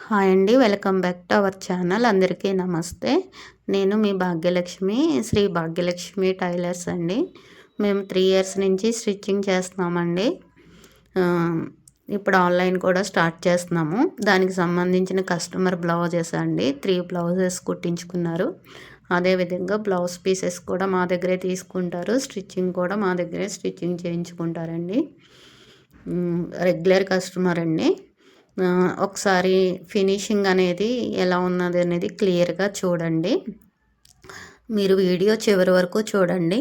Hi అండి. Welcome back to our channel. అందరికీ నమస్తే. నేను మీ భాగ్యలక్ష్మి, శ్రీ భాగ్యలక్ష్మి టైలర్స్ అండి. మేము 3 ఇయర్స్ నుంచి స్టిచ్చింగ్ చేస్తున్నామండి. ఇప్పుడు ఆన్లైన్ కూడా స్టార్ట్ చేస్తున్నాము. దానికి సంబంధించిన కస్టమర్ బ్లౌజెస్ అండి 3 బ్లౌజెస్ కుట్టించుకున్నారు. అదేవిధంగా బ్లౌజ్ పీసెస్ కూడా మా దగ్గరే తీసుకుంటారు. స్టిచ్చింగ్ కూడా మా దగ్గరే స్టిచ్చింగ్ చేయించుకుంటారండి. రెగ్యులర్ కస్టమర్ అండి. ఒకసారి ఫినిషింగ్ అనేది ఎలా ఉన్నది అనేది క్లియర్గా చూడండి. మీరు వీడియో చివరి వరకు చూడండి.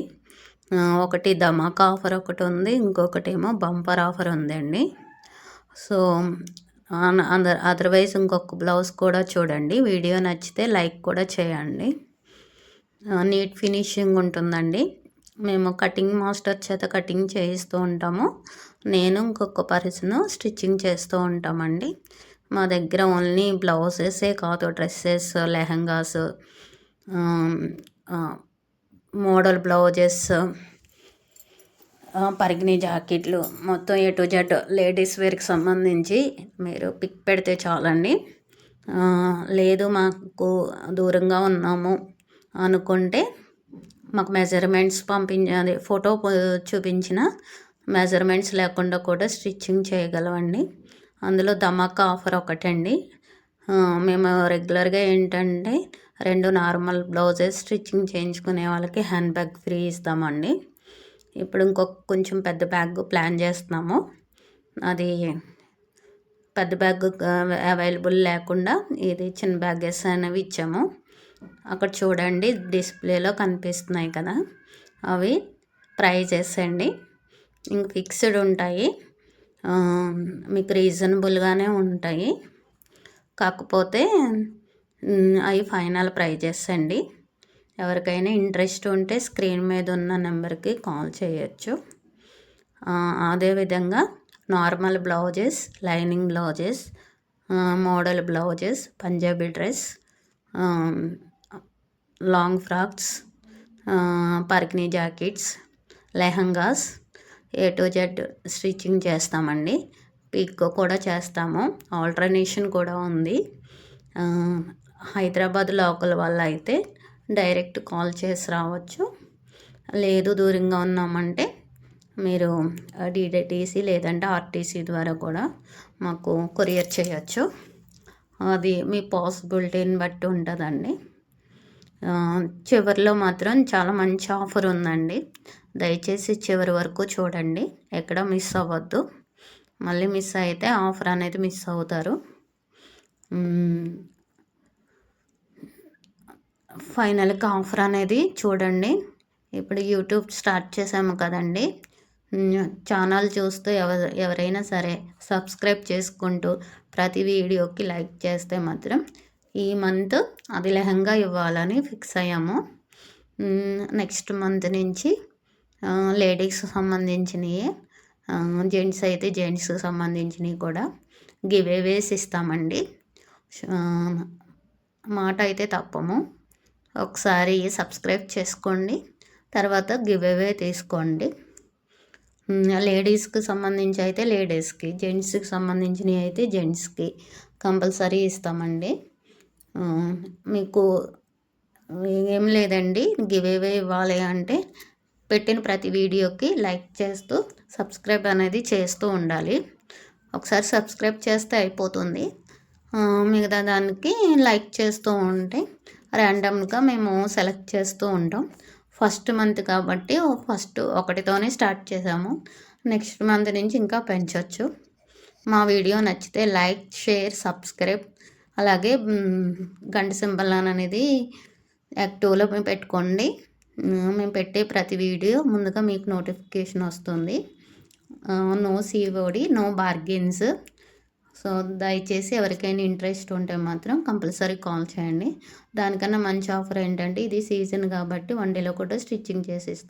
ఒకటి ధమాకా ఆఫర్ ఒకటి ఉంది, ఇంకొకటేమో బంపర్ ఆఫర్ ఉందండి. సో అదర్వైజ్ ఇంకొక బ్లౌజ్ కూడా చూడండి. వీడియో నచ్చితే లైక్ కూడా చేయండి. నీట్ ఫినిషింగ్ ఉంటుందండి. మేము కటింగ్ మాస్టర్ చేత కటింగ్ చేయిస్తూ ఉంటాము. నేను ఇంకొక పర్సన్ స్టిచ్చింగ్ చేస్తూ ఉంటామండి. మా దగ్గర ఓన్లీ బ్లౌజెసే కాదు, డ్రెస్సెస్, లెహంగాస్, మోడల్ బ్లౌజెస్, పరిగిణి జాకెట్లు, మొత్తం ఏ టు జెడ్ లేడీస్ వేర్కి సంబంధించి మీరు పిక్ పెడితే చాలండి. లేదు మాకు దూరంగా ఉన్నాము అనుకుంటే మాకు మెజర్మెంట్స్ పంపించాలి, ఫోటో చూపించిన మెజర్మెంట్స్ లేకుండా కూడా స్టిచ్చింగ్ చేయగలవండి. అందులో ధమాకా ఆఫర్ ఒకటండి. మేము రెగ్యులర్గా ఏంటంటే 2 నార్మల్ బ్లౌజెస్ స్టిచ్చింగ్ చేయించుకునే వాళ్ళకి హ్యాండ్ బ్యాగ్ ఫ్రీ ఇస్తామండి. ఇప్పుడు ఇంకొక కొంచెం పెద్ద బ్యాగ్ ప్లాన్ చేస్తున్నాము. అది పెద్ద బ్యాగ్ అవైలబుల్ లేకుండా ఇది చిన్న బ్యాగెస్ అనేవి ఇచ్చాము. అక్కడ చూడండి, డిస్ప్లేలో కనిపిస్తున్నాయి కదా, అవి ప్రైజెస్ అండి. ఇంక ఫిక్స్డ్ ఉంటాయి, మీకు రీజనబుల్గానే ఉంటాయి. కాకపోతే అవి ఫైనల్ ప్రైజెస్ అండి. ఎవరికైనా ఇంట్రెస్ట్ ఉంటే స్క్రీన్ మీద ఉన్న నెంబర్కి కాల్ చేయొచ్చు. అదేవిధంగా normal blouses, lining blouses, model blouses, Punjabi dress, long frocks, పరికిణి jackets, lehengas A to Z stitching చేస్తామండి. పిక్ కూడా చేస్తాము. ఆల్టర్నేషన్ కూడా ఉంది. హైదరాబాద్ లోకల్ వాళ్ళు అయితే డైరెక్ట్ కాల్ చేసి రావచ్చు. లేదు దూరంగా ఉన్నామంటే మీరు DTC లేదంటే RTC ద్వారా కూడా మాకు కొరియర్ చేయొచ్చు. అది మీ పాసిబిలిటీని బట్టి ఉంటుందండి. చివరిలో మాత్రం చాలా మంచి ఆఫర్ ఉందండి. దయచేసి చివరి వరకు చూడండి, ఎక్కడ మిస్ అవ్వద్దు. మళ్ళీ మిస్ అయితే ఆఫర్ అనేది మిస్ అవుతారు. ఫైనల్గా ఆఫర్ అనేది చూడండి. ఇప్పుడు యూట్యూబ్ స్టార్ట్ చేసాము కదండి, ఛానల్ చూస్తూ ఎవరైనా సరే సబ్స్క్రైబ్ చేసుకుంటూ ప్రతి వీడియోకి లైక్ చేస్తే మాత్రం ఈ మంత్ అది లెహంగా ఇవ్వాలని ఫిక్స్ అయ్యాము. నెక్స్ట్ మంత్ నుంచి లేడీస్కి సంబంధించినవి, జెంట్స్ అయితే జెంట్స్కి సంబంధించినవి కూడా గివేవేస్ ఇస్తామండి. మాట అయితే తప్పము. ఒకసారి సబ్స్క్రైబ్ చేసుకోండి, తర్వాత గివేవే తీసుకోండి. లేడీస్కి సంబంధించి అయితే లేడీస్కి, జెంట్స్కి సంబంధించినవి అయితే జెంట్స్కి కంపల్సరీ ఇస్తామండి. మీకు ఏం లేదండి, గివేవే ఇవ్వాలి అంటే పెట్టిన ప్రతి వీడియోకి లైక్ చేస్తూ సబ్స్క్రైబ్ అనేది చేస్తూ ఉండాలి. ఒకసారి సబ్స్క్రైబ్ చేస్తే అయిపోతుంది. మిగతా దానికి లైక్ చేస్తూ ఉంటే ర్యాండమ్గా మేము సెలెక్ట్ చేస్తూ ఉంటాం. ఫస్ట్ మంత్ కాబట్టి ఫస్ట్ ఒకటితోనే స్టార్ట్ చేసాము. నెక్స్ట్ మంత్ నుంచి ఇంకా పెంచవచ్చు. మా వీడియో నచ్చితే లైక్, షేర్, సబ్స్క్రైబ్, అలాగే గంట సింబల్ అనేది యాక్టివ్లో పెట్టుకోండి. మేము పెట్టే ప్రతి వీడియో ముందుగా మీకు నోటిఫికేషన్ వస్తుంది. No COD, no bargains. So దయచేసి ఎవరికైనా ఇంట్రెస్ట్ ఉంటే మాత్రం కంపల్సరీ కాల్ చేయండి. దానికన్నా మంచి ఆఫర్ ఏంటంటే ఇది సీజన్ కాబట్టి 1 డేలో కూడా స్టిచ్చింగ్ చేసి ఇస్తాం.